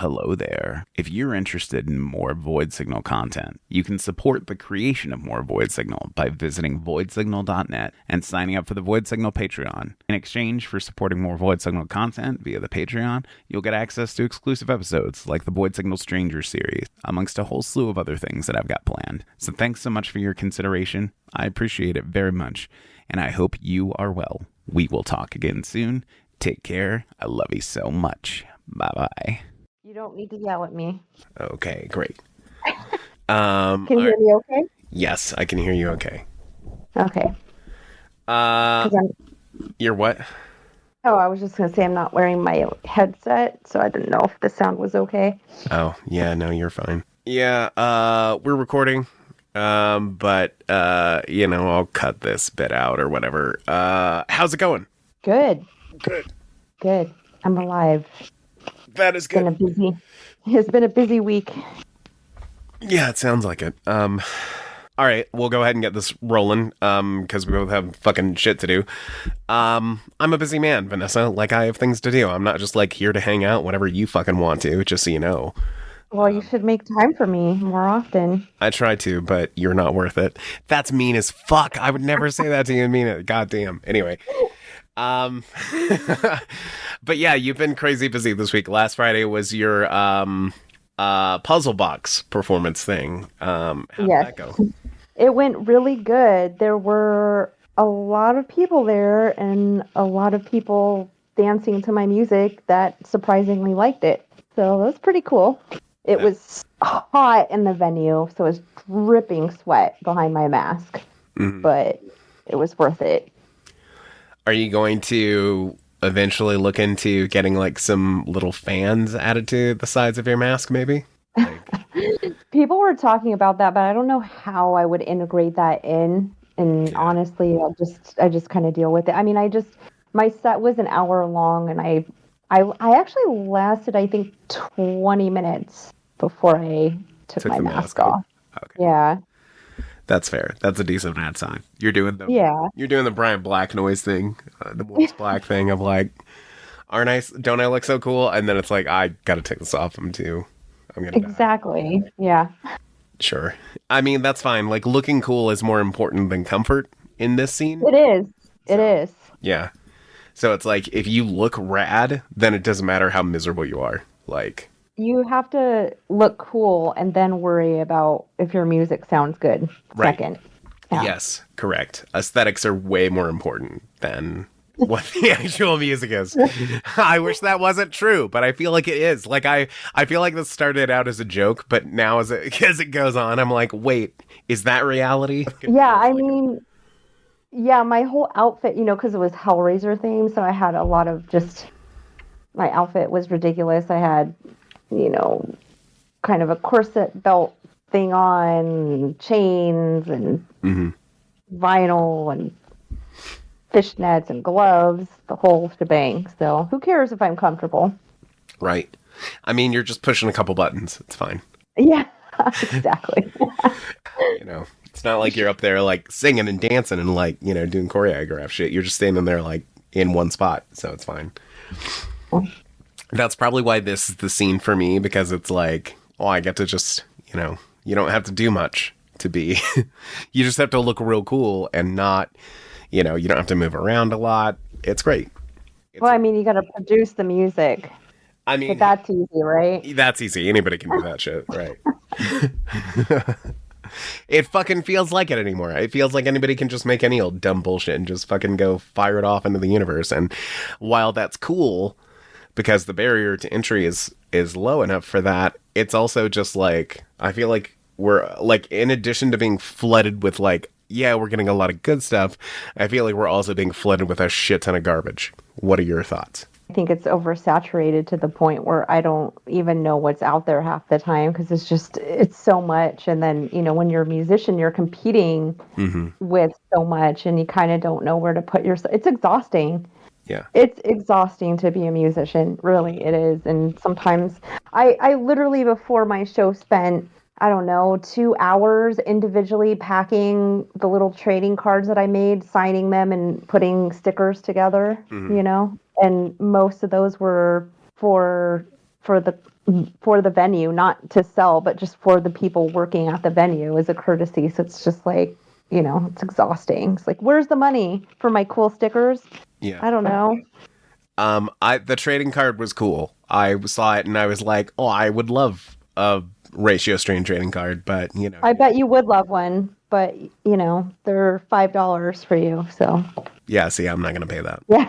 hello there. If you're interested in more Void Signal content, you can support the creation of more Void Signal by visiting voidsignal.net and signing up for the Void Signal Patreon. In exchange for supporting more Void Signal content via the Patreon, you'll get access to exclusive episodes like the Void Signal Stranger series, amongst a whole slew of other things that I've got planned. So thanks so much for your consideration. I appreciate it very much, and I hope you are well. We will talk again soon. Take care. I love you so much. Bye-bye. You don't need to yell at me. Okay, great. Can you hear me okay? Yes, I can hear you okay. Okay. You're what? Oh, I was just going to say I'm not wearing my headset, so I didn't know if the sound was okay. Oh, yeah, no, you're fine. Yeah, we're recording, but, I'll cut this bit out or whatever. How's it going? Good. Good. Good. I'm alive. That is good. It's been a busy week. Yeah, it sounds like it. All right, we'll go ahead and get this rolling, because we both have fucking shit to do. I'm a busy man, Vanessa. Like, I have things to do. I'm not just, like, here to hang out whenever you fucking want to, just so you know. Well, you should make time for me more often. I try to, but you're not worth it. That's mean as fuck. I would never say that to you and mean it. Goddamn. Anyway. But yeah, you've been crazy busy this week. Last Friday was your puzzle box performance thing. How did that go? It went really good. There were a lot of people there and a lot of people dancing to my music that surprisingly liked it. So that was pretty cool. It was hot in the venue, so it was dripping sweat behind my mask. Mm-hmm. But it was worth it. Are you going to eventually look into getting like some little fans added to the sides of your mask, maybe? People were talking about that, but I don't know how I would integrate that in. And honestly, I just kind of deal with it. I mean, my set was an hour long, and I actually lasted, I think, 20 minutes before I took my mask off. Okay. Yeah. That's fair. That's a decent amount of time. You're doing the Brian Black noise thing, the Morris Black thing of like, don't I look so cool? And then it's like, I gotta take this off. I'm gonna exactly. Die. Yeah. Sure. I mean, that's fine. Like, looking cool is more important than comfort in this scene. It is. It is. Yeah. So it's like, if you look rad, then it doesn't matter how miserable you are. Like, you have to look cool and then worry about if your music sounds good. Right. Second. Yeah. Yes, correct. Aesthetics are way more important than what the actual music is. I wish that wasn't true, but I feel like it is. Like, I feel like this started out as a joke, but now as it goes on, I'm like, wait, is that reality? Yeah, I mean, my whole outfit, because it was Hellraiser themed, so I had a lot of my outfit was ridiculous. I had, kind of a corset belt thing on, chains and vinyl and fishnets and gloves, the whole shebang. So who cares if I'm comfortable? Right. I mean, you're just pushing a couple buttons. It's fine. Yeah, exactly. It's not like you're up there like singing and dancing and like, doing choreographed shit. You're just standing there like in one spot. So it's fine. That's probably why this is the scene for me, because it's like, I get to just, you don't have to do much to be. You just have to look real cool and not, you don't have to move around a lot. It's great. You got to produce the music. I mean, but that's easy, right? That's easy. Anybody can do that shit, right? It fucking feels like it anymore. It feels like anybody can just make any old dumb bullshit and just fucking go fire it off into the universe. And while that's cool, because the barrier to entry is low enough for that, it's also just like, I feel like we're like, in addition to being flooded with like, we're getting a lot of good stuff, I feel like we're also being flooded with a shit ton of garbage. What are your thoughts? I think it's oversaturated to the point where I don't even know what's out there half the time, because it's so much. And then, when you're a musician, you're competing with so much and you kind of don't know where to put yourself. It's exhausting. Yeah. It's exhausting to be a musician. Really, it is. And sometimes I literally before my show spent, I don't know, 2 hours individually packing the little trading cards that I made, signing them and putting stickers together, And most of those were for for the venue, not to sell, but just for the people working at the venue as a courtesy. So it's just like, it's exhausting. It's like, where's the money for my cool stickers? Yeah. I don't know. The trading card was cool. I saw it and I was like, oh, I would love a ratio strain trading card, but I bet you would love one, but they're $5 for you. So yeah, see, I'm not gonna pay that. yeah.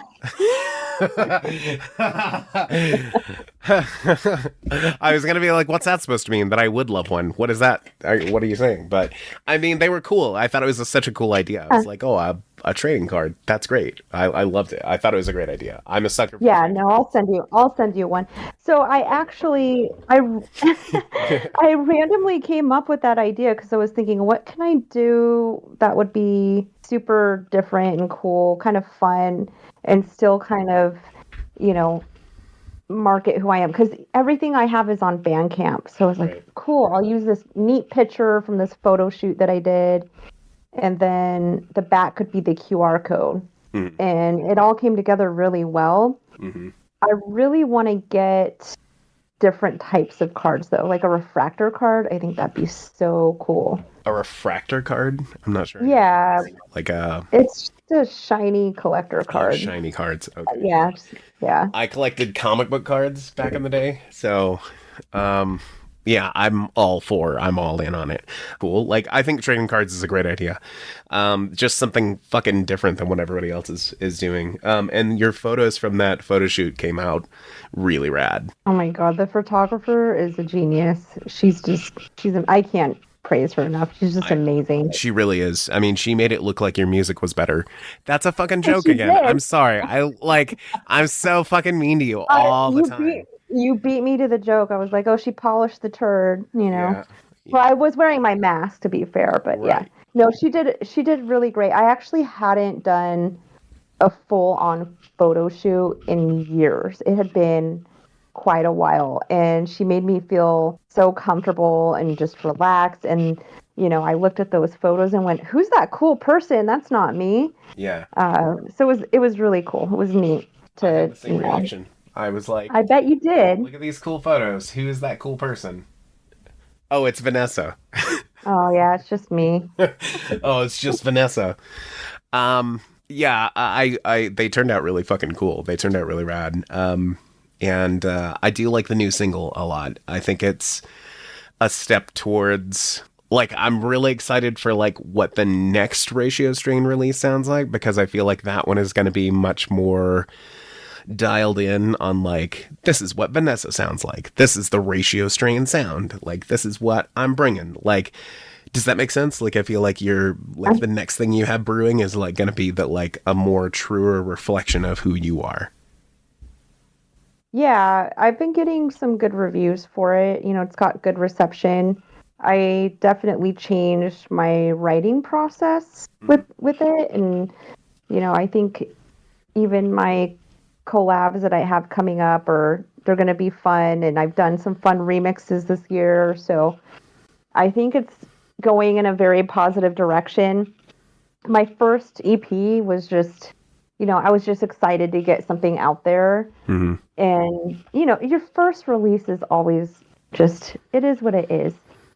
I was gonna be like, what's that supposed to mean? That I would love one. What is that? What are you saying? But I mean, they were cool. I thought it was such a cool idea. I was like, oh, a trading card. That's great. I loved it. I thought it was a great idea. I'm a sucker for Yeah, no, I'll send you one. So I I randomly came up with that idea because I was thinking, what can I do that would be super different and cool, kind of fun, and still kind of, market who I am, because everything I have is on Bandcamp. So I was like, cool, I'll use this neat picture from this photo shoot that I did, and then the back could be the QR code. And it all came together really well. I really want to get different types of cards, though, like a refractor card. I think that'd be so cool. A refractor card? I'm not sure. Yeah. Like a... It's just a shiny collector card. Oh, shiny cards. Okay. Yeah. Yeah. I collected comic book cards back in the day. So, yeah, I'm all in on it. Cool. Like, I think trading cards is a great idea. Just something fucking different than what everybody else is doing. And your photos from that photo shoot came out really rad. Oh my God. The photographer is a genius. I can't praise her enough. She's just amazing. She really is. I mean, she made it look like your music was better. That's a fucking joke again. Did. I'm sorry. I'm so fucking mean to you all the time. You beat me to the joke. I was like, oh, she polished the turd, Yeah. Well, I was wearing my mask, to be fair, but yeah. No, she did really great. I actually hadn't done a full-on photo shoot in years. It had been quite a while, and she made me feel so comfortable and just relaxed. And I looked at those photos and went, who's that cool person? That's not me. Yeah. So it was really cool. It was neat to I had the same reaction. I was like, I bet you did. Look at these cool photos. Who is that cool person? Oh, it's Vanessa. Oh yeah, it's just me. Oh, it's just Vanessa. Yeah, they turned out really fucking cool. They turned out really rad. And I do like the new single a lot. I think it's a step towards, like, I'm really excited for like what the next Ratio Strain release sounds like, because I feel like that one is going to be much more dialed in on like, this is what Vanessa sounds like. This is the Ratio Strain sound. Like, this is what I'm bringing. Like, does that make sense? Like, I feel like you're like the next thing you have brewing is like going to be that like a more truer reflection of who you are. Yeah, I've been getting some good reviews for it. It's got good reception. I definitely changed my writing process with it, and I think even my collabs that I have coming up they're going to be fun, and I've done some fun remixes this year, so I think it's going in a very positive direction. My first EP was just, I was just excited to get something out there. Mm-hmm. And, your first release is always just, it is what it is.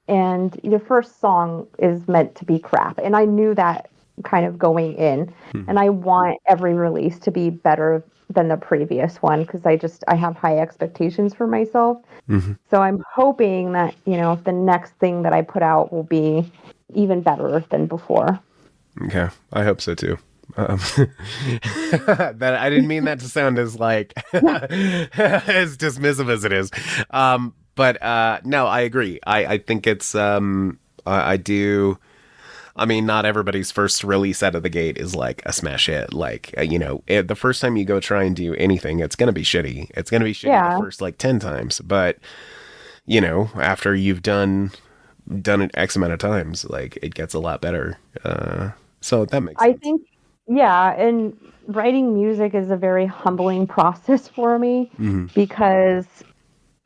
And your first song is meant to be crap. And I knew that kind of going in. Mm-hmm. And I want every release to be better than the previous one, because I have high expectations for myself. Mm-hmm. So I'm hoping that, the next thing that I put out will be even better than before. Okay. I hope so too. That I didn't mean that to sound as like as dismissive as it is. But no, I agree. I think it's I do. I mean, not everybody's first release out of the gate is like a smash hit. Like, the first time you go try and do anything, it's going to be shitty. It's going to be shitty the first like 10 times. But, after you've done it X amount of times, like it gets a lot better. So that makes sense. I think, yeah. And writing music is a very humbling process for me because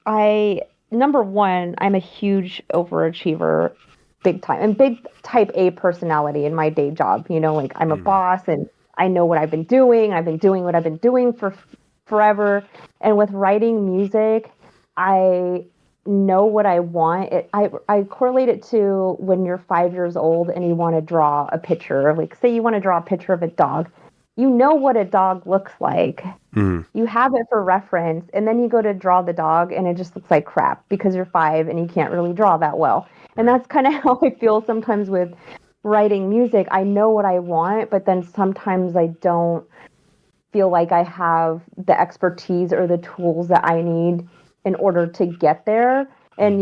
number one, I'm a huge overachiever. Big time, and big type A personality in my day job. Like I'm a boss, and I know what I've been doing. I've been doing what I've been doing for forever. And with writing music, I know what I want. I correlate it to when you're 5 years old and you want to draw a picture. Like, say you want to draw a picture of a dog. You know what a dog looks like. You have it for reference, and then you go to draw the dog, and it just looks like crap because you're 5 and you can't really draw that well. And that's kind of how I feel sometimes with writing music. I know what I want, but then sometimes I don't feel like I have the expertise or the tools that I need in order to get there. And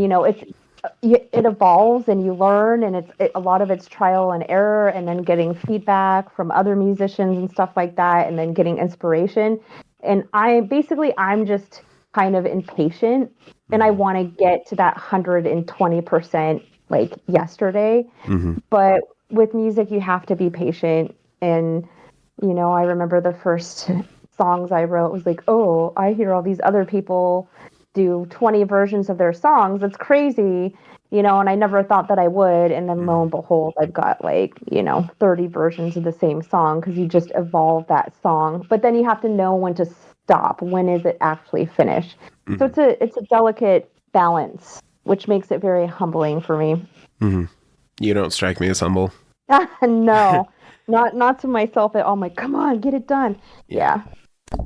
it evolves and you learn, and a lot of it's trial and error, and then getting feedback from other musicians and stuff like that, and then getting inspiration. And I'm just kind of impatient, and I want to get to that 120% like yesterday. But with music, you have to be patient. And I remember the first songs I wrote was like, oh, I hear all these other people do 20 versions of their songs. It's crazy, and I never thought that I would. And then lo and behold, I've got 30 versions of the same song, because you just evolve that song. But then you have to know when to stop. When is it actually finished? So it's a delicate balance, which makes it very humbling for me. You don't strike me as humble. No, not to myself at all. I'm like, come on, get it done. Yeah.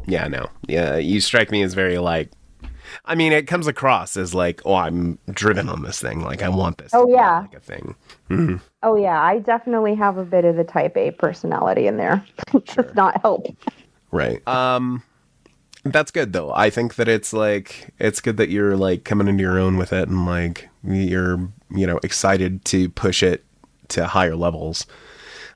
Yeah, no. Yeah, you strike me as very it comes across as like, oh, I'm driven on this thing. Like, I want this. Oh, yeah. Like a thing. Oh, yeah. I definitely have a bit of the type A personality in there. Does not help. Right. That's good though. I think that it's good that you're like coming into your own with it, and like you're, excited to push it to higher levels.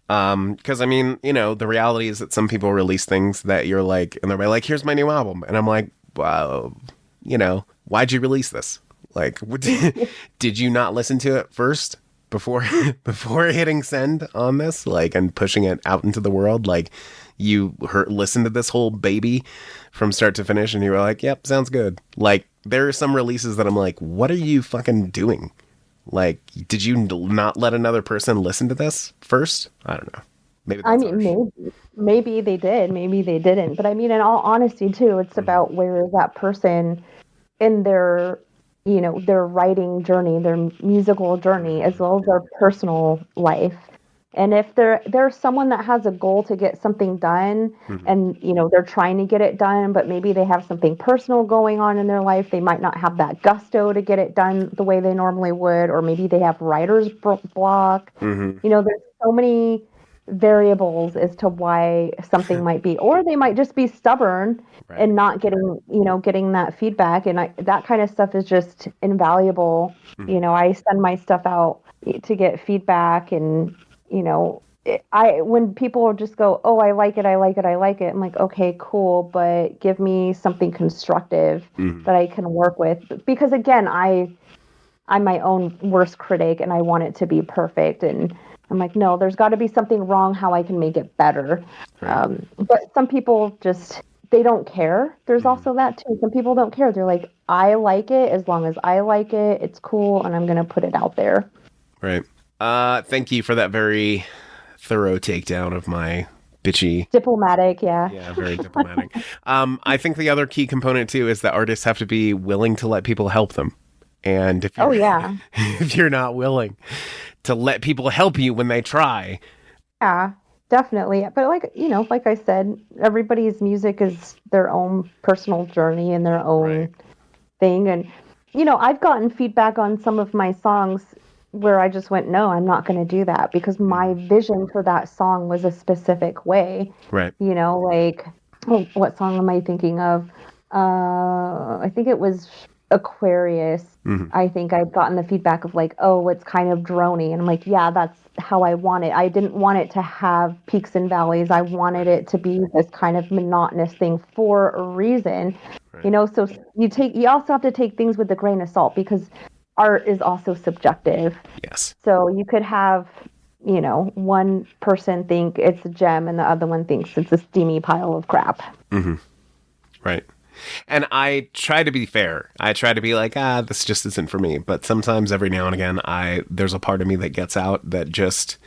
Because the reality is that some people release things that you're like, and they're like, here's my new album. And I'm like, wow, why'd you release this? Like, did you not listen to it first before hitting send on this, like, and pushing it out into the world? Like, you listened to this whole baby from start to finish, and you were like, yep, sounds good. Like, there are some releases that I'm like, what are you fucking doing? Like, did you not let another person listen to this first? I don't know. Maybe that's maybe they did, maybe they didn't. But in all honesty too, it's about where is that person in their writing journey, their musical journey, as well as their personal life. And if there's someone that has a goal to get something done, and they're trying to get it done, but maybe they have something personal going on in their life, they might not have that gusto to get it done the way they normally would, or maybe they have writer's block. There's so many variables as to why something might be, or they might just be stubborn and not getting that feedback. And that kind of stuff is just invaluable. I send my stuff out to get feedback, and when people just go, oh, I like it, I'm like, okay, cool, but give me something constructive that I can work with. Because again, I'm my own worst critic, and I want it to be perfect. And I'm like, no, there's got to be something wrong, how I can make it better. But some people just, they don't care. There's also that too. Some people don't care. They're like, I like it. As long as I like it, it's cool, and I'm going to put it out there. Right. Thank you for that very thorough takedown of my bitchy. Diplomatic, yeah. Yeah, very diplomatic. I think the other key component too is that artists have to be willing to let people help them. And if if you're not willing to let people help you when they try. Yeah, definitely. But like I said, everybody's music is their own personal journey and their own thing. And, I've gotten feedback on some of my songs where I just went, no, I'm not going to do that, because my vision for that song was a specific way. Right. What song am I thinking of? I think it was Aquarius. I think I've gotten the feedback of like, oh, it's kind of drony. And I'm like, yeah, that's how I want it. I didn't want it to have peaks and valleys. I wanted it to be this kind of monotonous thing for a reason. Right. So you also have to take things with a grain of salt, because art is also subjective. Yes. So you could have, one person think it's a gem and the other one thinks it's a steamy pile of crap. Right. And I try to be fair. I try to be like, this just isn't for me. But sometimes, every now and again, there's a part of me that gets out that just,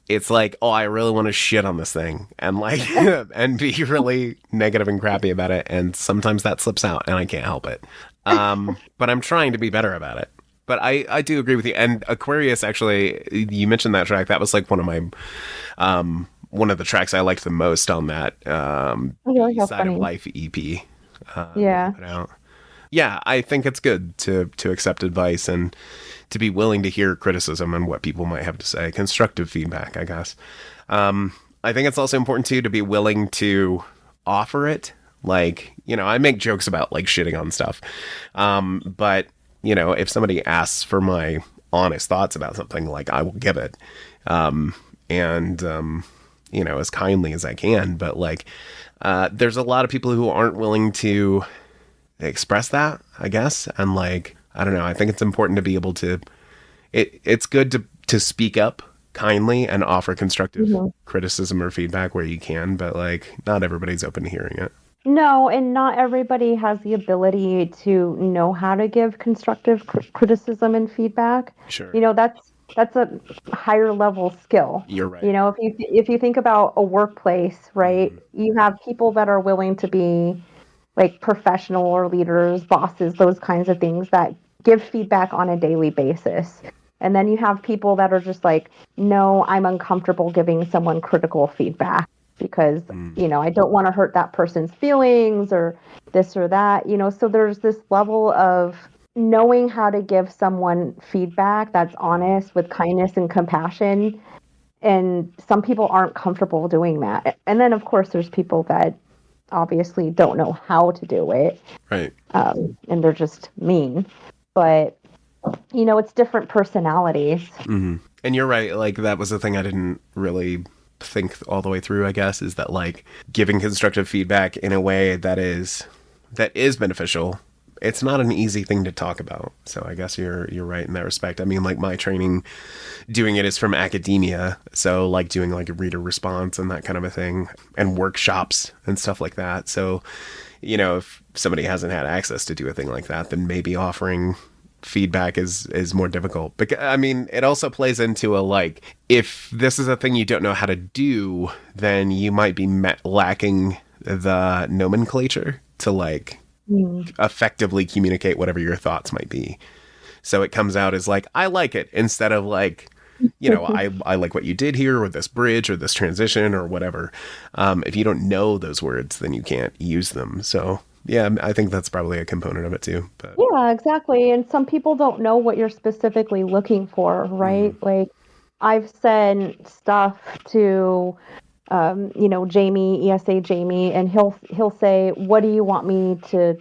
it's like, oh, I really want to shit on this thing, and like, and be really negative and crappy about it. And sometimes that slips out, and I can't help it. But I'm trying to be better about it. But I do agree with you. And Aquarius, actually, you mentioned that track. That was like one of my one of the tracks I liked the most on that Really, how Side of funny. Life EP. Yeah. Put out. Yeah, I think it's good to accept advice and to be willing to hear criticism and what people might have to say. Constructive feedback, I guess. I think it's also important too to be willing to offer it. Like, I make jokes about like shitting on stuff. But if somebody asks for my honest thoughts about something, like I will give it. And as kindly as I can. But like, there's a lot of people who aren't willing to express that, I guess. And like, I don't know, I think it's important to be able to, it's good to speak up kindly and offer constructive criticism or feedback where you can, but like, not everybody's open to hearing it. No, and not everybody has the ability to know how to give constructive criticism and feedback. Sure. That's a higher level skill. You're right. If you think about a workplace, right? You have people that are willing to be like professional or leaders, bosses, those kinds of things that give feedback on a daily basis. And then you have people that are just like, no, I'm uncomfortable giving someone critical feedback because, I don't want to hurt that person's feelings or this or that, so there's this level of knowing how to give someone feedback that's honest with kindness and compassion. And some people aren't comfortable doing that. And then, of course, there's people that obviously don't know how to do it. Right. And they're just mean. But, it's different personalities. Mm-hmm. And you're right. Like, that was the thing I didn't really think all the way through, I guess, is that like giving constructive feedback in a way that is beneficial. It's not an easy thing to talk about. So I guess you're right in that respect. I mean, like my training doing it is from academia. So like doing like a reader response and that kind of a thing and workshops and stuff like that. So, if somebody hasn't had access to do a thing like that, then maybe offering feedback is more difficult. But I mean, it also plays into a like, if this is a thing you don't know how to do, then you might be lacking the nomenclature to like effectively communicate whatever your thoughts might be. So it comes out as like, I like it, instead of like, I like what you did here, or this bridge, or this transition, or whatever. If you don't know those words, then you can't use them. So yeah, I think that's probably a component of it too. But Yeah, exactly. And some people don't know what you're specifically looking for, right? Like I've sent stuff to Jamie, ESA Jamie, and he'll say, "What do you want me to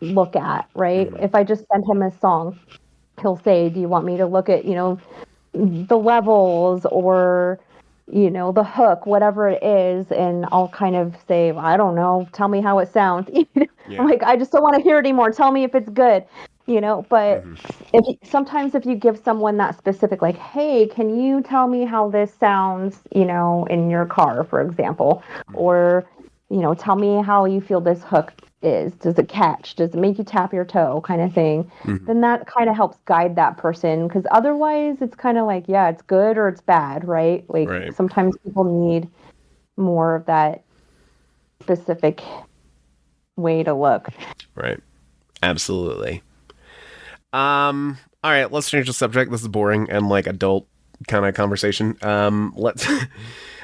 look at?" Right? If I just send him a song, he'll say, "Do you want me to look at, the levels or the hook, whatever it is?" And I'll kind of say, "I don't know, tell me how it sounds." Yeah. I'm like, "I just don't want to hear it anymore. Tell me if it's good." But sometimes if you give someone that specific, like, "Hey, can you tell me how this sounds, in your car," for example, or, "Tell me how you feel this hook is. Does it catch? Does it make you tap your toe?" kind of thing. Then that kind of helps guide that person, because otherwise it's kind of like, yeah, it's good or it's bad, right? Like Right. sometimes people need more of that specific way to look. Right. Absolutely. All right, let's change the subject. This is boring and like adult kind of conversation. Let's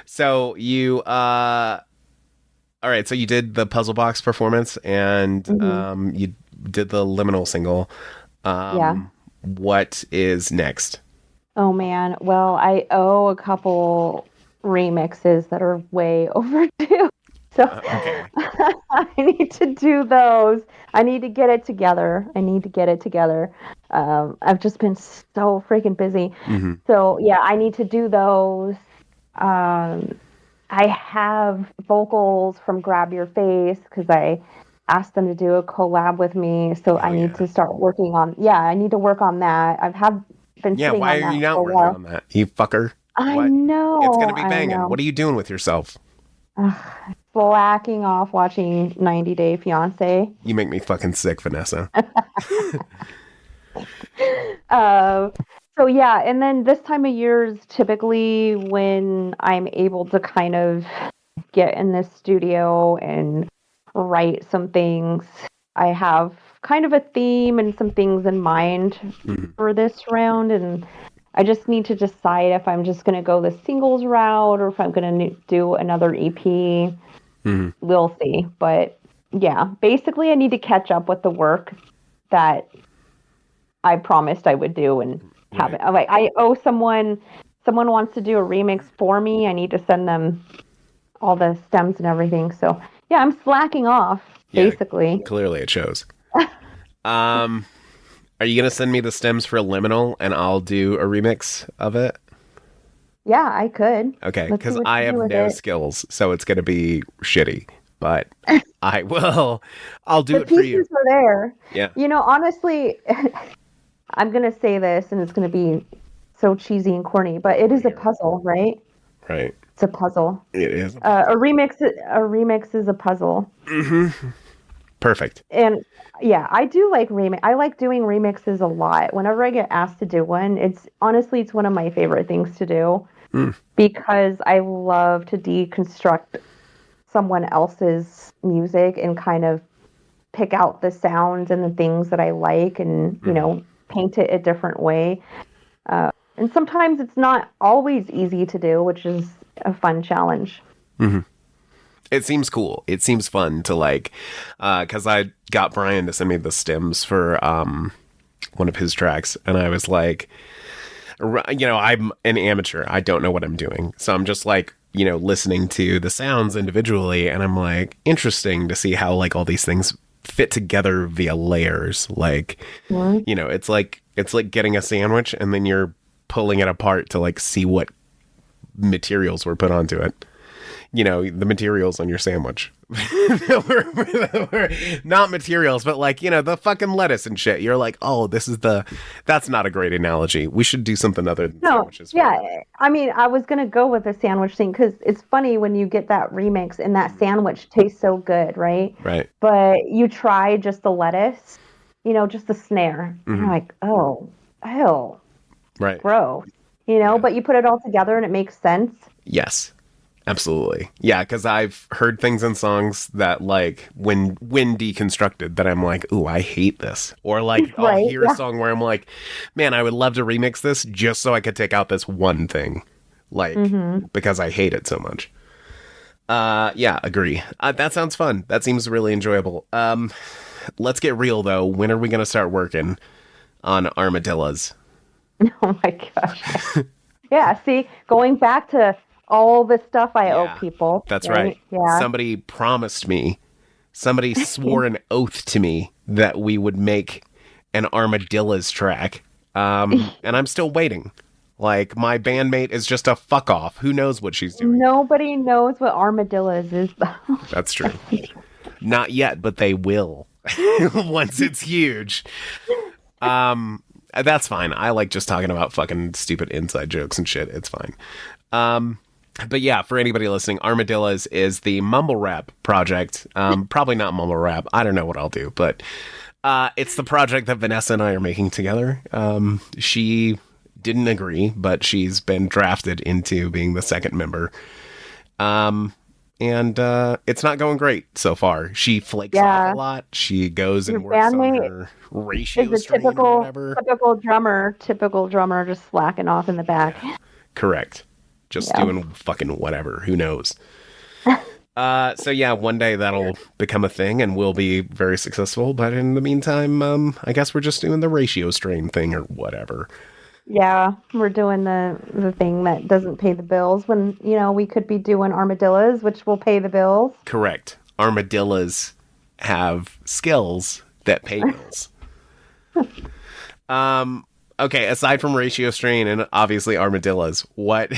so you all right, so you did the Puzzle Box performance and you did the Liminal single. Yeah. What is next? Oh man. Well, I owe a couple remixes that are way overdue. So Okay. I need to do those. I need to get it together. I've just been so freaking busy. So yeah, I need to do those. I have vocals from Grab Your Face because I asked them to do a collab with me. So I need to start working on. Yeah, I need to work on that. Been Yeah, sitting why on are that you not for a working while. on that? You fucker. I What? know. It's gonna be I banging. know. What are you doing with yourself? Slacking off watching 90 Day Fiance. You make me fucking sick, Vanessa. So yeah, and then this time of year is typically when I'm able to kind of get in the studio and write some things. I have kind of a theme and some things in mind for this round, and I just need to decide if I'm just going to go the singles route or if I'm going to do another EP. We'll see. But yeah, basically I need to catch up with the work that I promised I would do and have it. Like I owe someone wants to do a remix for me. I need to send them all the stems and everything. So yeah, I'm slacking off basically. Clearly it shows. Are you going to send me the stems for Liminal and I'll do a remix of it? Yeah, I could. Okay, because I have no skills, so it's going to be shitty. But I'll do it for you. The pieces are there. Yeah. You know, honestly, I'm going to say this and it's going to be so cheesy and corny, but it is a puzzle, right? Right. It's a puzzle. It is. A remix is a puzzle. Mm-hmm. Perfect. And yeah, I do like remix. I like doing remixes a lot. Whenever I get asked to do one, it's one of my favorite things to do because I love to deconstruct someone else's music and kind of pick out the sounds and the things that I like and, you know, paint it a different way. And sometimes it's not always easy to do, which is a fun challenge. Mm-hmm. It seems cool. It seems fun to like, because I got Brian to send me the stems for one of his tracks, and I was like, you know, I'm an amateur. I don't know what I'm doing, so I'm just like, you know, listening to the sounds individually, and I'm like, interesting to see how like all these things fit together via layers. Like, you know, it's like getting a sandwich, and then you're pulling it apart to like see what materials were put onto it. You know, the materials on your sandwich. were not materials, but like, you know, the fucking lettuce and shit. You're like, oh, that's not a great analogy. We should do something other than sandwiches. Yeah, I mean, I was going to go with the sandwich thing because it's funny when you get that remix and that sandwich tastes so good, right? Right. But you try just the lettuce, you know, just the snare. And you're like, oh, hell. Right. Gross. You know, but you put it all together and it makes sense. Yes. Absolutely. Yeah, because I've heard things in songs that, like, when deconstructed, that I'm like, ooh, I hate this. Or, like, I'll hear a song where I'm like, man, I would love to remix this just so I could take out this one thing. Like, because I hate it so much. Yeah, agree. That sounds fun. That seems really enjoyable. Let's get real, though. When are we going to start working on Armadillas? Oh, my gosh. Yeah, see, going back to all the stuff I owe people. That's right. Yeah. Somebody promised me, somebody swore an oath to me that we would make an Armadillas track. And I'm still waiting. Like, my bandmate is just a fuck off. Who knows what she's doing? Nobody knows what Armadillas is. That's true. Not yet, but they will. Once it's huge. That's fine. I like just talking about fucking stupid inside jokes and shit. It's fine. But yeah, for anybody listening, Armadillas is the mumble rap project. Probably not mumble rap. I don't know what I'll do, but it's the project that Vanessa and I are making together. She didn't agree, but she's been drafted into being the second member. And it's not going great so far. She flakes off a lot. She goes and works on her ratio strain or whatever. Typical drummer just slacking off in the back. Correct. Just doing fucking whatever. Who knows? So yeah, one day that'll become a thing and we'll be very successful. But in the meantime, I guess we're just doing the ratio strain thing or whatever. Yeah, we're doing the thing that doesn't pay the bills when, you know, we could be doing Armadillas, which will pay the bills. Correct. Armadillas have skills that pay bills. Okay, aside from ratio strain and obviously Armadillas, what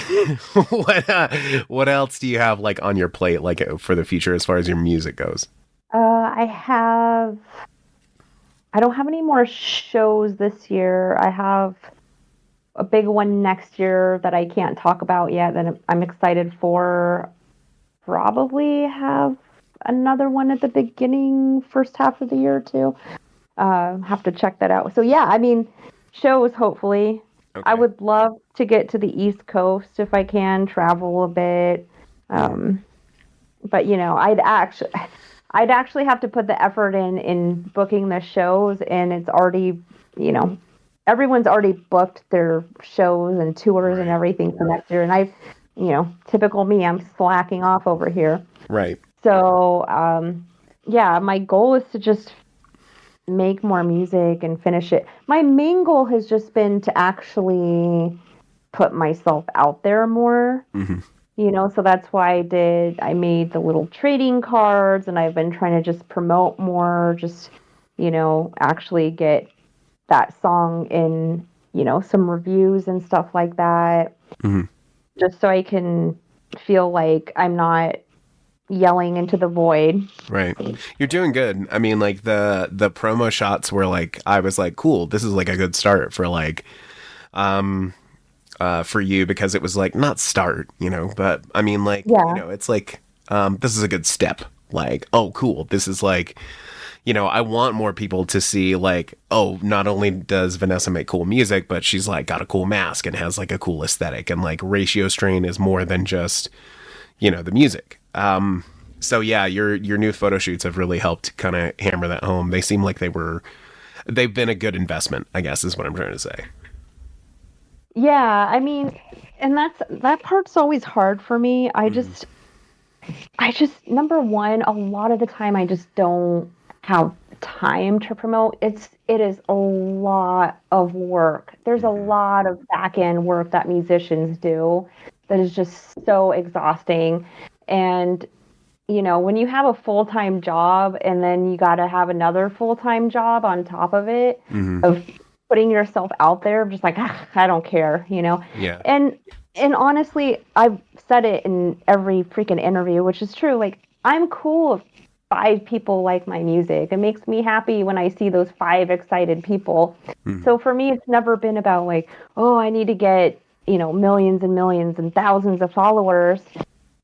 else do you have like on your plate like for the future as far as your music goes? I don't have any more shows this year. I have a big one next year that I can't talk about yet that I'm excited for. Probably have another one at the beginning, first half of the year too. Have to check that out. So yeah, I mean, shows hopefully. Okay. I would love to get to the East Coast if I can travel a bit. But you know, I'd actually have to put the effort in booking the shows, and it's already, everyone's already booked their shows and tours and everything for next year. And typical me, I'm slacking off over here. Right. So, yeah, my goal is to just make more music and finish it. My main goal has just been to actually put myself out there more. Mm-hmm. So that's why I made the little trading cards, and I've been trying to just promote more, just, actually get that song in, some reviews and stuff like that. Mm-hmm. Just so I can feel like I'm not yelling into the void. Right. You're doing good. I mean, like the promo shots were like, I was like, cool, this is like a good start for like, for you, because it was like, not start, but I mean, like, it's like, this is a good step. Like, oh, cool. This is like, I want more people to see like, oh, not only does Vanessa make cool music, but she's like got a cool mask and has like a cool aesthetic, and like Ratio Strain is more than just, the music. So yeah, your new photo shoots have really helped kind of hammer that home. They seem like they've been a good investment, I guess is what I'm trying to say. Yeah, I mean, and that part's always hard for me. I just, number one, a lot of the time I just don't have time to promote. It is a lot of work. There's a lot of back end work that musicians do that is just so exhausting. And, when you have a full-time job and then you got to have another full-time job on top of it, of putting yourself out there, I'm just like, I don't care, Yeah. And honestly, I've said it in every freaking interview, which is true. Like, I'm cool if 5 people like my music. It makes me happy when I see those 5 excited people. So for me, it's never been about like, oh, I need to get, millions and millions and thousands of followers.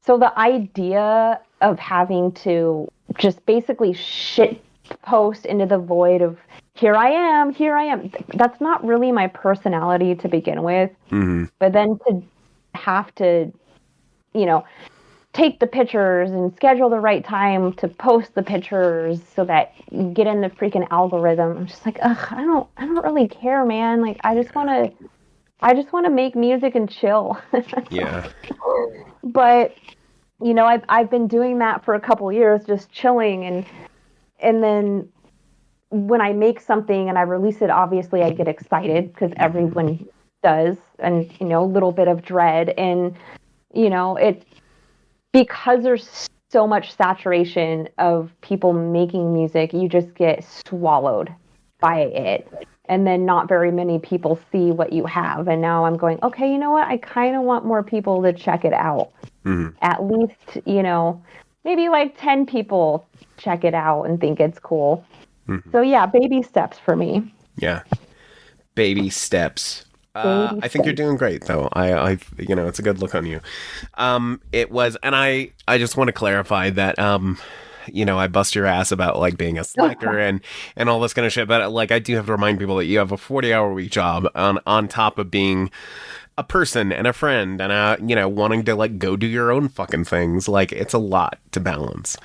So the idea of having to just basically shit post into the void of here I am, that's not really my personality to begin with. But then to have to, take the pictures and schedule the right time to post the pictures so that you get in the freaking algorithm. I'm just like, I don't really care, man. Like, I just want to make music and chill. Yeah. But, I've been doing that for a couple years, just chilling. And then when I make something and I release it, obviously I get excited because everyone does, and, a little bit of dread. And, because there's so much saturation of people making music, you just get swallowed by it. And then not very many people see what you have. And now I'm going, okay, you know what? I kind of want more people to check it out. At least, maybe like 10 people check it out and think it's cool. So yeah, baby steps for me. Yeah. Baby steps. I think you're doing great, though. I it's a good look on you. It was, and I just want to clarify that, I bust your ass about like being a slacker and all this kind of shit. But like, I do have to remind people that you have a 40-hour week job on top of being a person and a friend and wanting to like go do your own fucking things. Like, it's a lot to balance.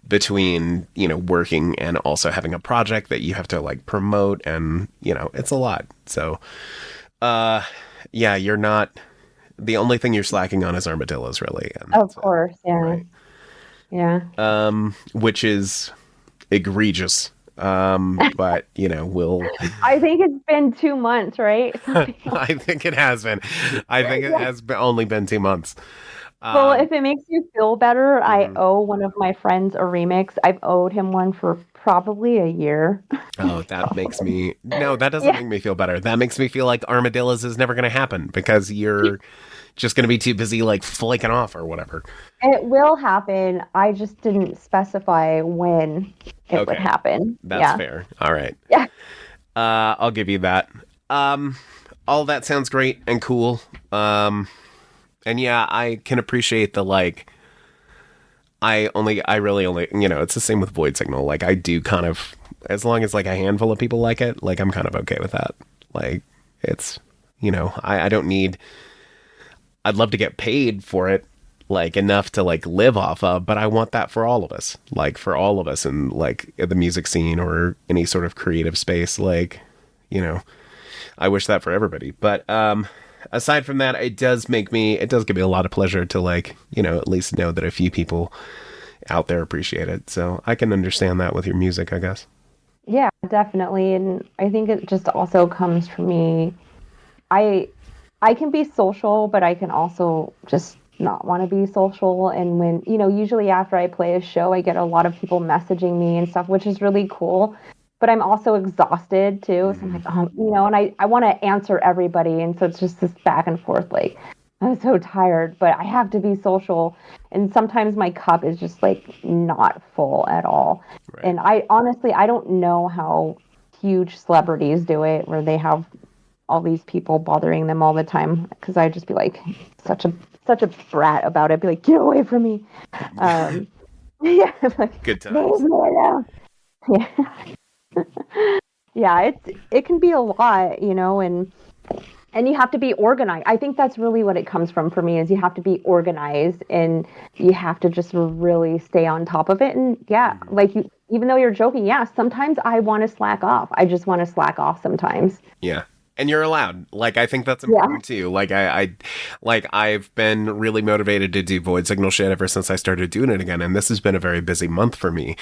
Between, working and also having a project that you have to like promote, and, it's a lot. So, yeah, you're not, the only thing you're slacking on is armadillos, really. And of course. Yeah. Right. Yeah. Which is egregious. But, we'll. I think it's been 2 months, right? I think it has been. I think it has only been 2 months. Well, if it makes you feel better, I owe one of my friends a remix. I've owed him one for probably a year. Oh, that makes me... No, that doesn't make me feel better. That makes me feel like Armadillos is never going to happen because you're just going to be too busy, like, flaking off or whatever. It will happen. I just didn't specify when it would happen. That's fair. All right. Yeah. I'll give you that. All that sounds great and cool. And yeah, I can appreciate the, like, I really only, it's the same with Void Signal. Like, I do kind of, as long as, like, a handful of people like it, like, I'm kind of okay with that. Like, it's, I don't need, I'd love to get paid for it, like enough to like live off of, but I want that for all of us, like for all of us in like the music scene or any sort of creative space. Like, you know, I wish that for everybody. But aside from that, it does give me a lot of pleasure to like, you know, at least know that a few people out there appreciate it. So I can understand that with your music, I guess. Yeah, definitely. And I think it just also comes from me. I can be social, but I can also just not want to be social. And when, you know, usually after I play a show, I get a lot of people messaging me and stuff, which is really cool. But I'm also exhausted too. So I'm like, you know, and I want to answer everybody. And so it's just this back and forth, like, I'm so tired, but I have to be social. And sometimes my cup is just like not full at all. Right. And I honestly, I don't know how huge celebrities do it, where they have all these people bothering them all the time, because I'd just be like such a brat about it. Be like, get away from me. Yeah, like, Good times. Yeah, yeah. It can be a lot, you know, and you have to be organized. I think that's really what it comes from for me, is you have to be organized and you have to just really stay on top of it. And yeah, like you, even though you're joking, yeah, sometimes I want to slack off. I just want to slack off sometimes. Yeah. And you're allowed. Like, I think that's important too. Like, I've been really motivated to do Void Signal shit ever since I started doing it again. And this has been a very busy month for me.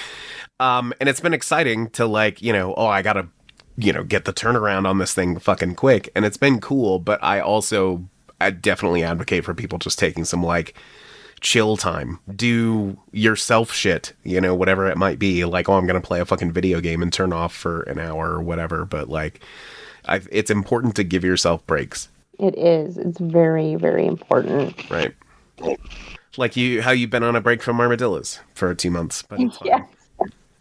And it's been exciting to like, you know, I gotta, you know, get the turnaround on this thing fucking quick. And it's been cool. But I definitely advocate for people just taking some like chill time, do yourself shit, you know, whatever it might be. Like, I'm going to play a fucking video game and turn off for an hour or whatever. But like, it's important to give yourself breaks. It is. It's very, very important. Right. Like how you've been on a break from armadillos for 2 months, but it's fine. Yeah.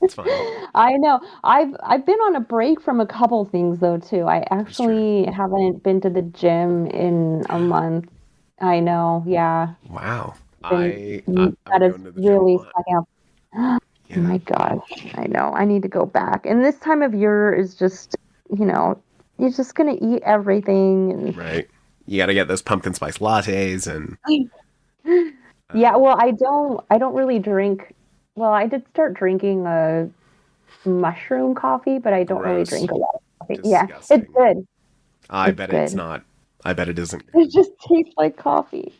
It's fine. I know. I've been on a break from a couple things though too. I actually haven't been to the gym in a month. I know. Yeah. Wow. That is really sucking up. Oh my God. I know. I need to go back. And this time of year is just, you know, you're just gonna eat everything. And right. You got to get those pumpkin spice lattes and. Yeah. Well, I don't really drink. Well, I did start drinking a mushroom coffee, but I don't really drink a lot of coffee. Disgusting. Yeah, it's good. I bet it's not. I bet it isn't. It just tastes like coffee.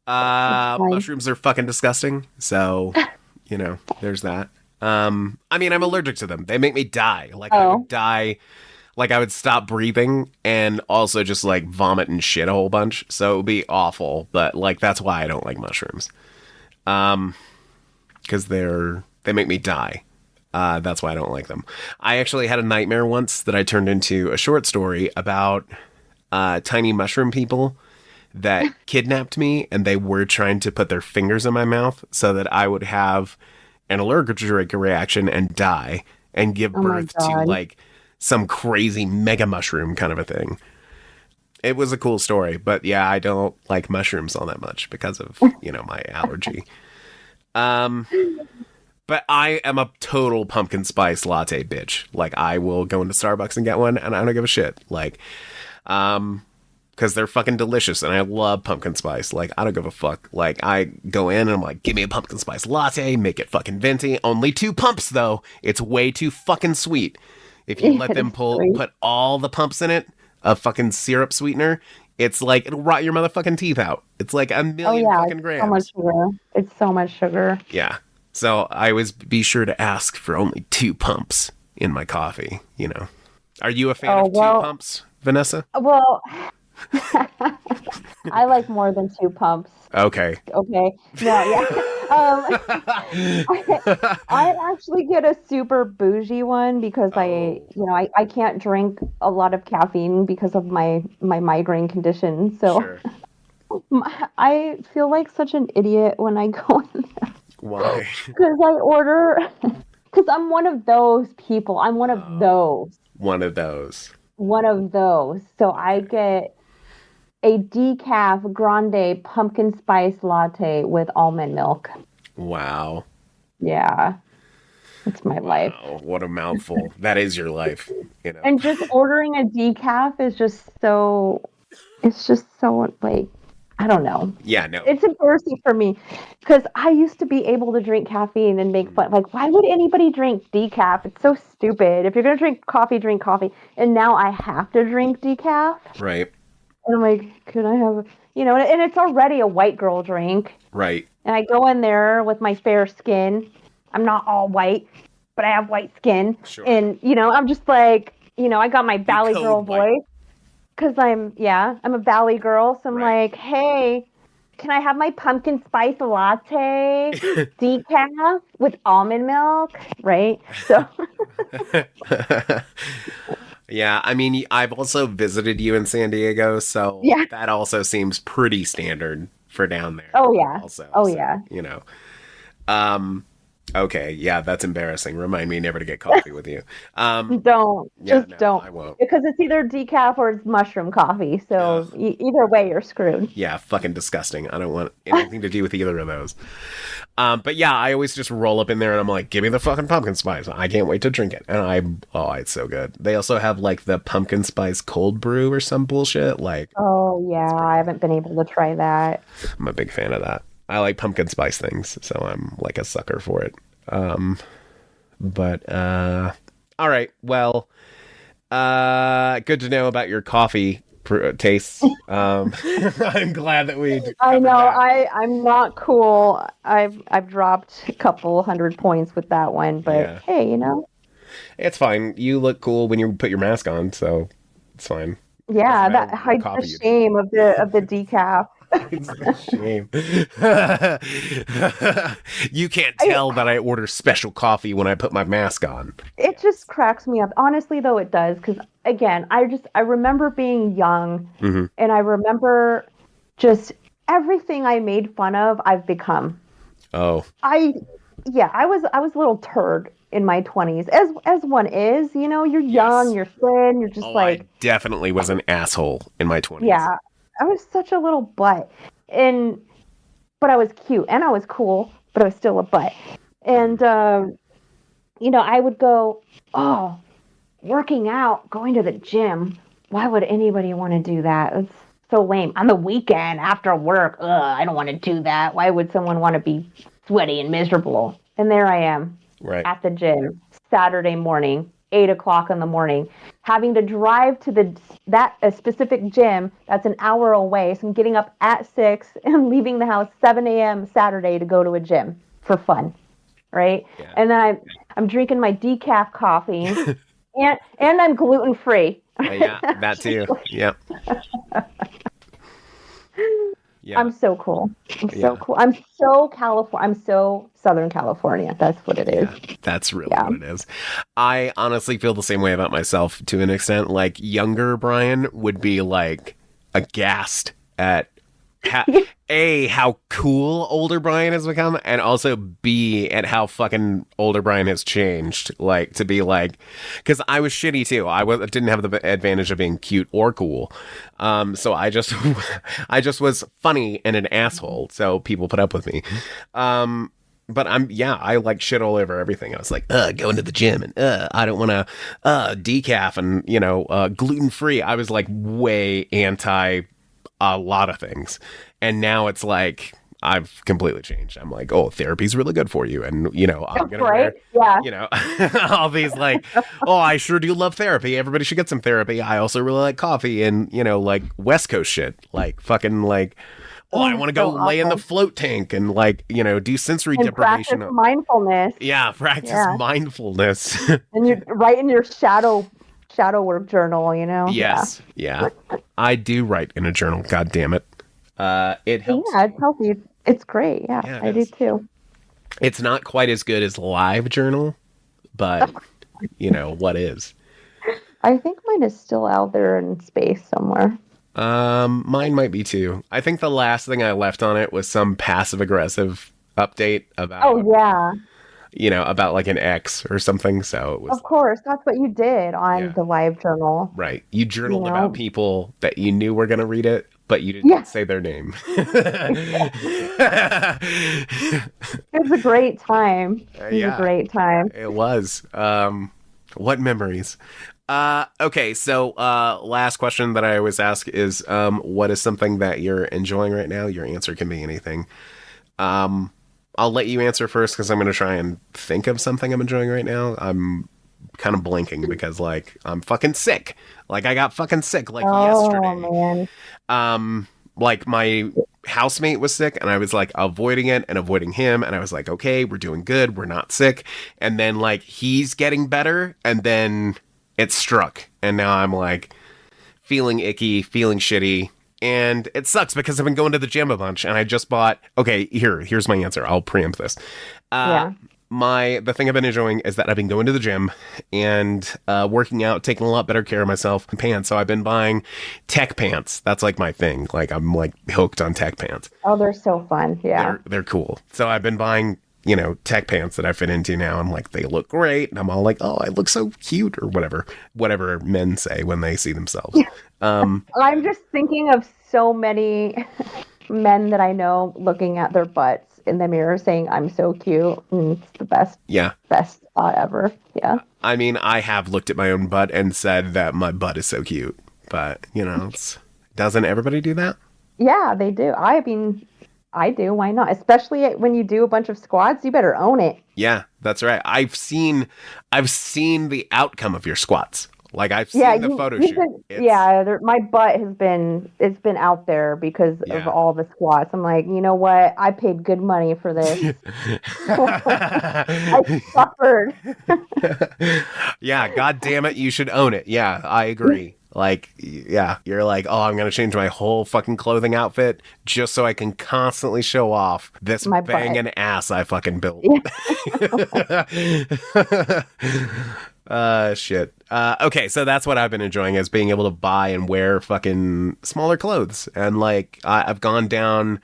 Mushrooms are fucking disgusting. So, you know, there's that. I mean, I'm allergic to them. They make me die. Like, I would die. Like, I would stop breathing and also just, like, vomit and shit a whole bunch. So it would be awful. But, like, that's why I don't like mushrooms. Because they make me die. That's why I don't like them. I actually had a nightmare once that I turned into a short story about tiny mushroom people that kidnapped me, and they were trying to put their fingers in my mouth so that I would have an allergic reaction and die and give birth to, like, some crazy mega mushroom kind of a thing. It was a cool story, but yeah, I don't like mushrooms all that much because of, you know, my allergy. But I am a total pumpkin spice latte bitch. Like, I will go into Starbucks and get one, and I don't give a shit. Like, because they're fucking delicious, and I love pumpkin spice. Like, I don't give a fuck. Like, I go in and I'm like, give me a pumpkin spice latte, make it fucking venti. Only 2 pumps, though. It's way too fucking sweet. If you let them put all the pumps in it, a fucking syrup sweetener, it's like, it'll rot your motherfucking teeth out. It's like a million fucking grams. So much sugar. It's so much sugar. Yeah. So I always be sure to ask for only 2 pumps in my coffee, you know. Are you a fan of 2 pumps, Vanessa? Well, I like more than 2 pumps. Okay. No, yeah. I actually get a super bougie one because I can't drink a lot of caffeine because of my migraine condition. So sure. I feel like such an idiot when I go in there. Why? Because I order, because I'm one of those people. I'm one of those. One of those. So I get a decaf grande pumpkin spice latte with almond milk. Wow. Yeah. It's my life. What a mouthful. That is your life, you know. And just ordering a decaf is just so, it's just so, like, I don't know. Yeah, no. It's embarrassing for me because I used to be able to drink caffeine and make fun. Like, why would anybody drink decaf? It's so stupid. If you're going to drink coffee. And now I have to drink decaf. Right. And I'm like, could I have, and it's already a white girl drink. Right. And I go in there with my fair skin. I'm not all white, but I have white skin. Sure. And, I'm just like, I got my Valley girl voice. Because I'm a Valley girl. So I'm like, hey, can I have my pumpkin spice latte decaf with almond milk? Right? So. Yeah, I mean, I've also visited you in San Diego, so that also seems pretty standard for down there. Oh, yeah. Also, yeah. Okay, yeah, that's embarrassing. Remind me never to get coffee with you. Don't. I won't. Because it's either decaf or it's mushroom coffee. So either way, you're screwed. Yeah, fucking disgusing. I don't want anything to do with either of those. But yeah, I always just roll up in there and I'm like, give me the fucking pumpkin spice. I can't wait to drink it. And it's so good. They also have like the pumpkin spice cold brew or some bullshit. Like, oh yeah, I haven't been able to try that. I'm a big fan of that. I like pumpkin spice things, so I'm like a sucker for it. All right. Well, good to know about your coffee tastes. I'm glad that we. I know. I'm not cool. I've dropped a couple 100 points with that one, but hey, it's fine. You look cool when you put your mask on, so it's fine. Yeah, that hides the shame of the decaf. It's a shame. You can't tell that I order special coffee when I put my mask on. It just cracks me up. Honestly, though, it does. Because, again, I remember being young, and I remember just everything I made fun of, I've become. Oh. I was a little turd in my 20s, as one is. You're young, you're thin, you're just I definitely was an asshole in my 20s. Yeah. I was such a little butt, but I was cute and I was cool, but I was still a butt. And, I would go, working out, going to the gym. Why would anybody want to do that? It's so lame. On the weekend after work, I don't want to do that. Why would someone want to be sweaty and miserable? And there I am at the gym Saturday morning, 8:00 in the morning, having to drive to a specific gym that's an hour away. So I'm getting up at 6 and leaving the house 7 a.m. Saturday to go to a gym for fun, right? Yeah. And then I'm drinking my decaf coffee, and I'm gluten free. Yeah, that too. Yep. Yeah. I'm so cool. So cool. I'm so California. I'm so Southern California. That's what it is. Yeah, that's really what it is. I honestly feel the same way about myself to an extent. Like, younger Brian would be like aghast at how cool older Brian has become, and also B, at how fucking older Brian has changed. Like, to be like, because I was shitty too. I didn't have the advantage of being cute or cool. So I just was funny and an asshole. So people put up with me. But I like shit all over everything. I was like, going to the gym and I don't want to decaf and gluten free. I was like way anti a lot of things, and now it's like I've completely changed. I'm like, therapy's really good for you, and I'm gonna wear, all these like, I sure do love therapy. Everybody should get some therapy. I also really like coffee and like West Coast shit, like fucking like. I want to go lay in the float tank and do sensory deprivation. Practice mindfulness. Yeah, practice mindfulness. And you're write in your shadow work journal, Yes. Yeah. I do write in a journal. God damn it. It helps. Yeah, it's healthy. It's great. Yeah, I do too. It's not quite as good as Live Journal, but what is? I think mine is still out there in space somewhere. Mine might be too. I think the last thing I left on it was some passive aggressive update about. Oh yeah. About like an ex or something. So it was. Of course, that's what you did on the Live Journal. Right. You journaled about people that you knew were going to read it, but you didn't say their name. It was a great time. It was a great time. It was. What memories? Okay, so last question that I always ask is what is something that you're enjoying right now? Your answer can be anything. I'll let you answer first because I'm going to try and think of something I'm enjoying right now. I'm kind of blinking because like I'm fucking sick. Like I got fucking sick like yesterday. Man. Like my housemate was sick and I was like avoiding it and avoiding him and I was like, okay, we're doing good, we're not sick. And then like he's getting better and then it struck and now I'm like feeling icky, feeling shitty. And it sucks because I've been going to the gym a bunch and I just bought, okay, here's my answer. I'll preempt this. Yeah. The thing I've been enjoying is that I've been going to the gym and working out, taking a lot better care of myself and pants. So I've been buying tech pants. That's like my thing. Like I'm like hooked on tech pants. Oh, they're so fun. Yeah. They're cool. So I've been buying, tech pants that I fit into now. And like, they look great. And I'm all like, oh, I look so cute or whatever men say when they see themselves. I'm just thinking of so many men that I know looking at their butts in the mirror saying, I'm so cute. And it's the best. Yeah. Best thought ever. Yeah. I mean, I have looked at my own butt and said that my butt is so cute. But, doesn't everybody do that? Yeah, they do. I mean, I do. Why not? Especially when you do a bunch of squats, you better own it. Yeah, that's right. I've seen the outcome of your squats. Like I've seen the photo shoot. My butt it's been out there because of all the squats. I'm like, you know what? I paid good money for this. I suffered. Yeah, God damn it, you should own it. Yeah, I agree. Like, yeah, you're like, oh, I'm going to change my whole fucking clothing outfit just so I can constantly show off this banging ass I fucking built. Shit. Okay, so that's what I've been enjoying is being able to buy and wear fucking smaller clothes. And like, I've gone down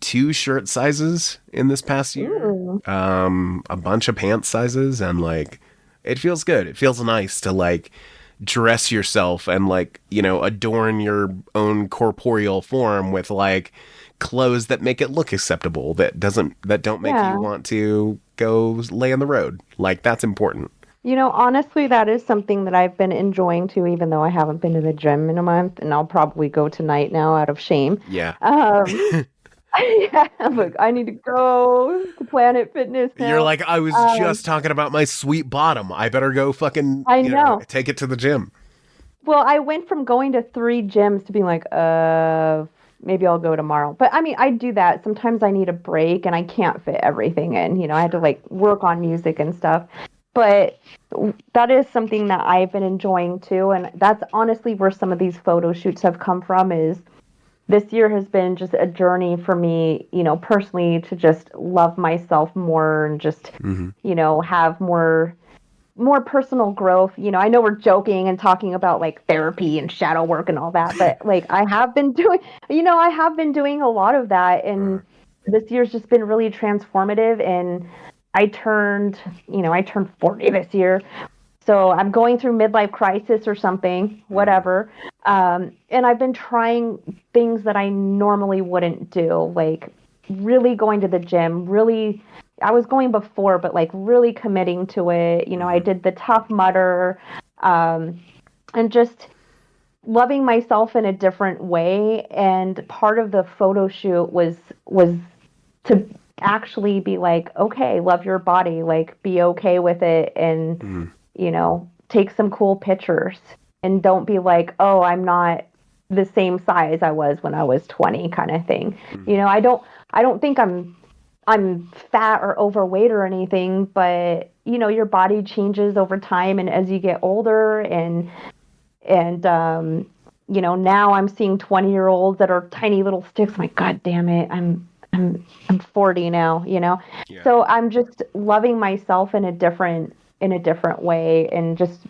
2 shirt sizes in this past year. A bunch of pants sizes, and like, it feels good. It feels nice to like dress yourself and like, adorn your own corporeal form with like clothes that make it look acceptable, that don't make you want to go lay on the road. Like, that's important. Honestly, that is something that I've been enjoying too, even though I haven't been to the gym in a month, and I'll probably go tonight now out of shame. Yeah. I'm like, I need to go to Planet Fitness now. You're like, I was just talking about my sweet bottom. I better go fucking, take it to the gym. Well, I went from going to 3 gyms to being like, maybe I'll go tomorrow. But I mean, I do that. Sometimes I need a break and I can't fit everything in. I had to like work on music and stuff. But that is something that I've been enjoying too. And that's honestly where some of these photo shoots have come from. Is this year has been just a journey for me, personally, to just love myself more and just, have more personal growth. I know we're joking and talking about like therapy and shadow work and all that, but like I have been doing a lot of that. And this year's just been really transformative. And I turned 40 this year. So I'm going through midlife crisis or something, whatever. And I've been trying things that I normally wouldn't do, like really going to the gym, I was going before, but like really committing to it. I did the Tough Mudder, and just loving myself in a different way. And part of the photo shoot was to actually be like, okay, love your body, like be okay with it, and take some cool pictures, and don't be like, oh, I'm not the same size I was when I was 20 kind of thing. I don't think I'm fat or overweight or anything, but your body changes over time, and as you get older, and now I'm seeing 20-year-olds that are tiny little sticks. I'm like, God damn it, I'm 40 now, Yeah. So I'm just loving myself in a different way, and just,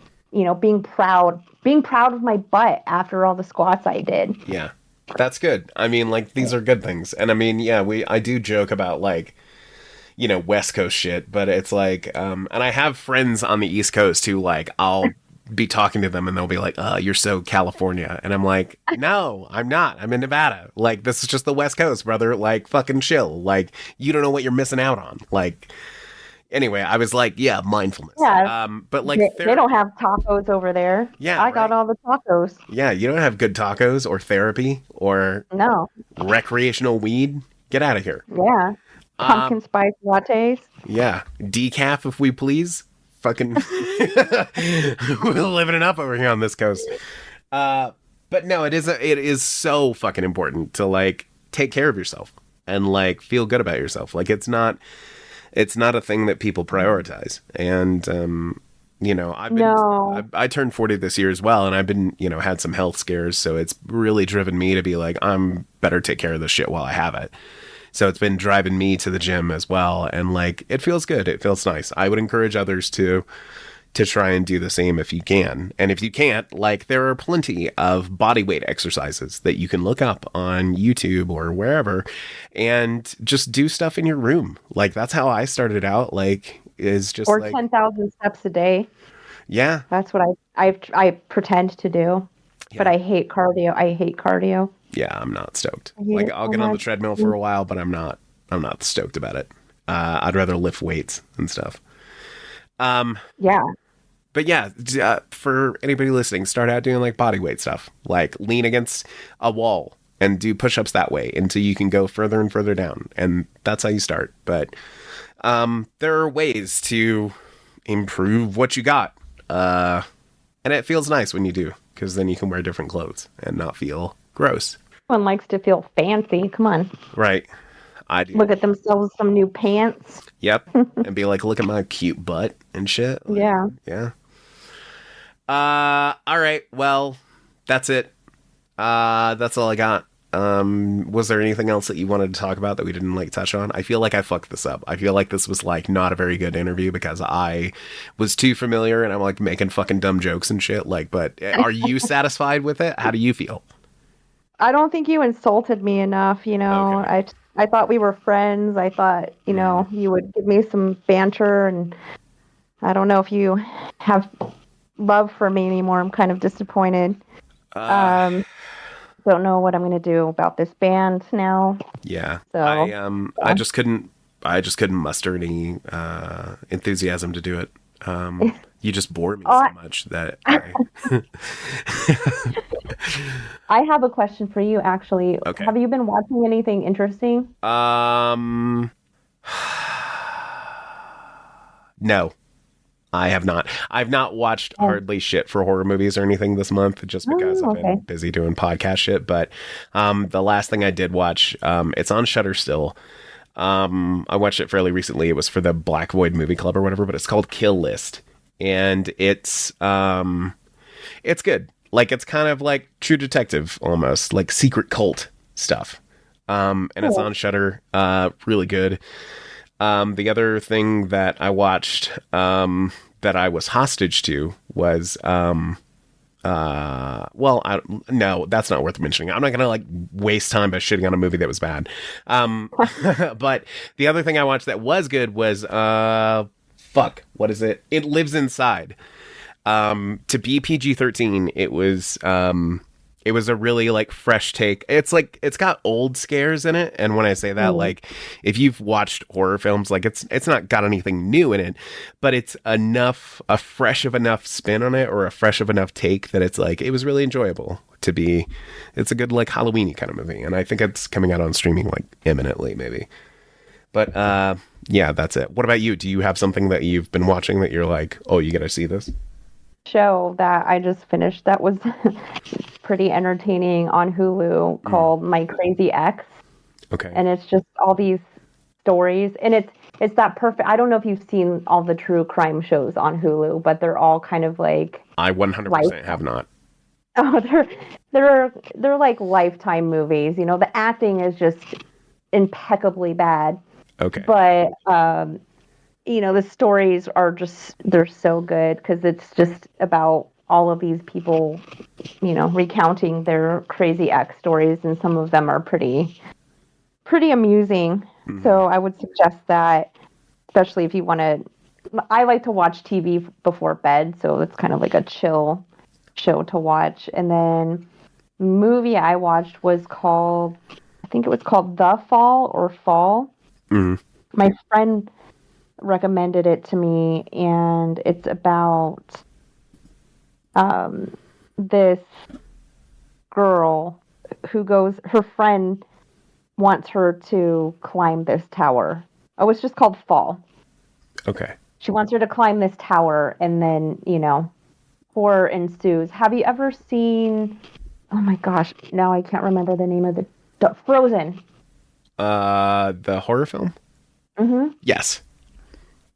being proud of my butt after all the squats I did. Yeah. That's good. I mean, like, these are good things. And I mean, yeah, I do joke about like, West Coast shit, but it's like, and I have friends on the East Coast who like, I'll be talking to them and they'll be like, you're so California. And I'm like, no, I'm not. I'm in Nevada. Like, this is just the West Coast, brother. Like, fucking chill. Like, you don't know what you're missing out on. Like, Anyway, I was like, yeah, mindfulness. Yeah. But like They don't have tacos over there. Yeah, I got right. all the tacos. Yeah, you don't have good tacos or therapy or No. recreational weed. Get out of here. Yeah. Um, Pumpkin spice lattes. yeah, decaf if we please. Fucking, we're living it up over here on this coast. But no, it is so fucking important to like take care of yourself and like feel good about yourself. Like it's not a thing that people prioritize. And you know, No. I turned 40 this year as well, and I've been, you know, had some health scares, so it's really driven me to be like, I'm better take care of this shit while I have it. So it's been driving me to the gym as well, and like it feels good. It feels nice. I would encourage others to try and do the same if you can. And if you can't, like there are plenty of body weight exercises that you can look up on YouTube or wherever and just do stuff in your room. Like that's how I started out, like is just Or like 10,000 steps a day. yeah. That's what I pretend to do. But Yeah. I hate cardio. I hate cardio. Yeah, I'm not stoked. I hate Like it I'll so get on the much. treadmill for a while, but I'm not stoked about it. I'd rather lift weights and stuff. Yeah. But yeah, for anybody listening, start out doing like body weight stuff, like lean against a wall and do push-ups that way until you can go further and further down. And that's how you start. But there are ways to improve what you got. And it feels nice when you do, because then you can wear different clothes and not feel gross. One likes to feel fancy. Come on. Right. I do. Look at themselves some new pants. Yep. And be like, look at my cute butt and shit. Like, Yeah. yeah. All right. Well, that's it. That's all I got. Was there anything else that you wanted to talk about that we didn't like touch on? I feel like I fucked this up. I feel like this was like not a very good interview because I was too familiar and I'm like making fucking dumb jokes and shit. Like, but are you satisfied with it? How do you feel? I don't think you insulted me enough, you know. Okay. I thought we were friends. I thought, you know, you would give me some banter, and I don't know if you have love for me anymore. I'm kind of disappointed. Don't know what I'm going to do about this band now. Yeah. So, I just couldn't muster any enthusiasm to do it. You just bore me so much that I have a question for you, actually. Okay. Have you been watching anything interesting? No, I have not. I've not watched hardly shit for horror movies or anything this month just because I've been busy doing podcast shit. But the last thing I did watch, it's on Shudder still. I watched it fairly recently. It was for the Black Void Movie Club or whatever, but it's called Kill List. And it's good. Like it's kind of like True Detective almost, like secret cult stuff. And it's on Shudder. Really good. The other thing that I watched that I was hostage to was no, that's not worth mentioning. I'm not gonna like waste time by shitting on a movie that was bad. But the other thing I watched that was good was what is it? It Lives Inside. To be PG-13, it was a really like fresh take. It's like it's got old scares in it, and when I say that, like if you've watched horror films, like it's not got anything new in it, but it's a fresh of enough spin on it, or a fresh of enough take that it's like it was really enjoyable to be. It's a good like Halloween-y kind of movie, and I think it's coming out on streaming like imminently, maybe. But yeah, that's it. What about you? Do you have something that you've been watching that you're like, oh, you gotta see this? Show that I just finished that was pretty entertaining on Hulu called My Crazy Ex. Okay. And it's just all these stories, and it's that perfect. I don't know if you've seen all the true crime shows on Hulu, but they're all kind of like I 100% have not. Oh, they're like Lifetime movies. You know, the acting is just impeccably bad. Okay. But you know, the stories are they're so good because it's just about all of these people, you know, recounting their crazy ex stories, and some of them are pretty amusing. So I would suggest that, especially if you want to. I like to watch TV before bed, so it's kind of like a chill show to watch. And then movie I watched was called, I think it was called The Fall or Fall. My friend recommended it to me, and it's about this girl her friend wants her to climb this tower. Oh, it's just called Fall. Okay. She wants her to climb this tower, and then, horror ensues. Have you ever seen, oh my gosh, now I can't remember the name of the Frozen. The horror film? Mm-hmm. Yes.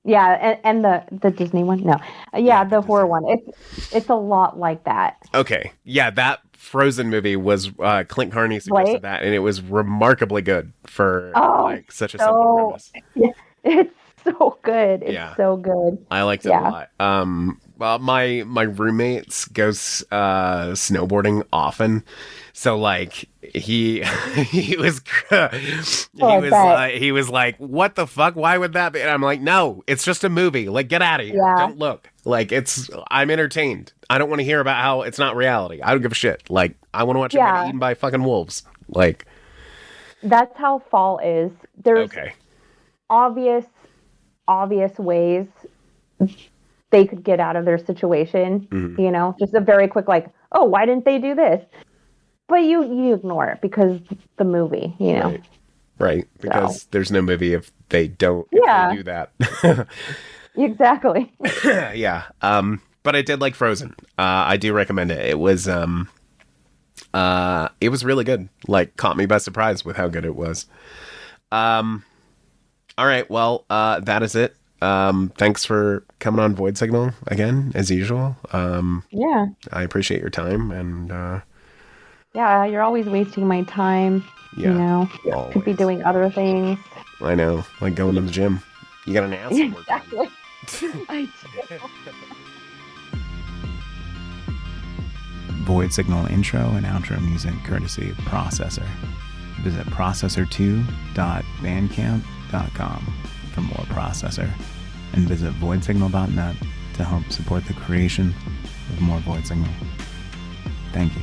Yeah, and the Disney one? No. Yeah, the horror one. It's a lot like that. Okay. Yeah, that Frozen movie was Clint Carney suggested that, and it was remarkably good for such a simple premise. Yeah, it's so good. It's so good. I liked it a lot. Well, my roommates go snowboarding often, so like he was like, what the fuck? Why would that be? And I'm like, no, it's just a movie. Like, get out of here. Yeah. Don't look. Like, I'm entertained. I don't want to hear about how it's not reality. I don't give a shit. Like, I want to watch it get eaten by fucking wolves. Like, that's how Fall is. There's obvious ways they could get out of their situation. Mm-hmm. Just a very quick, like, oh, why didn't they do this? But you ignore it because the movie, Right. Because there's no movie if they don't do that. Exactly. Yeah. But I did like Frozen. I do recommend it. It was really good. Like, caught me by surprise with how good it was. All right. Well, that is it. Thanks for coming on Void Signal again, as usual. Yeah. I appreciate your time, and yeah, you're always wasting my time. Yeah, could be doing other things. I know, like going to the gym. You got an ass. Exactly. I do. Void Signal intro and outro music courtesy of Processor. Visit processor2.bandcamp.com for more Processor, and visit voidsignal.net to help support the creation of more Void Signal. Thank you.